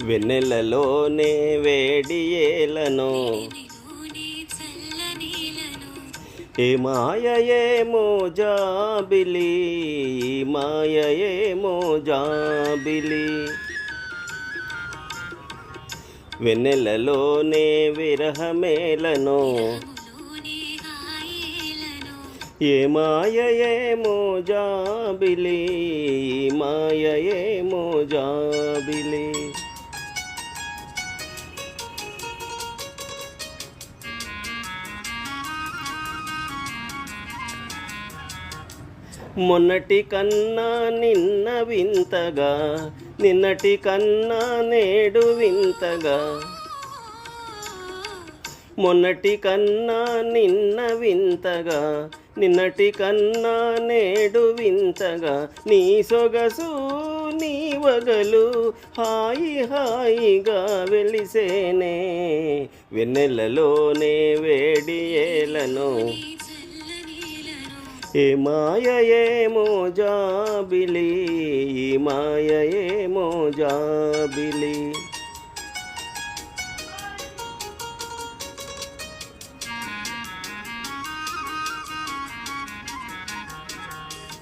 వెన్నెలలోనే వేడి ఏలను ఏ మాయయేమో జాబిలి మాయయేమో జాబిలి వెన్నెలలోనే విరహమేలను ఏ మాయయేమో జాబిలి మాయయేమో జాబిలి మొన్నటి కన్నా నిన్న వింతగా నిన్నటి కన్నా నేడు వింతగా మొన్నటి కన్నా నిన్న వింతగా నిన్నటి కన్నా నేడు వింతగా నీ సొగసు నీ వగలు హాయి హాయిగా వెలిసేనే వెన్నెలలోనే వేడి ఏలను ఏ మాయయేమో జాబిలి మాయయేమో జాబిలి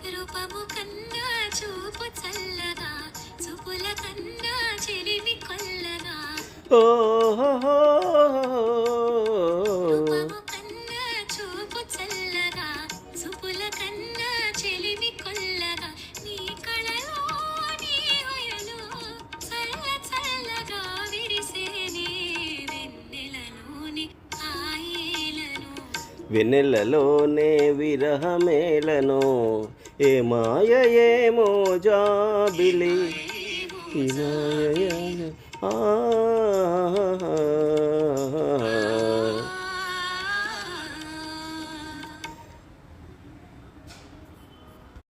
రూపము కన్నా చూపు చల్లగా చూపుల కన్నా చెలిమి కొల్లగా ఓహో రూపము కన్నా చూపు చల్లగా చూపుల కన్నా చెలిమి కొల్లగా నీ కళలో నీ హొయలో చల్ల చల్లగా విరిసేనే వెన్నెలలోని హాయిలను వెన్నెలలోనే విరహమేలను ఏ మాయయేమో జాబిలి ఈ మాయయేమో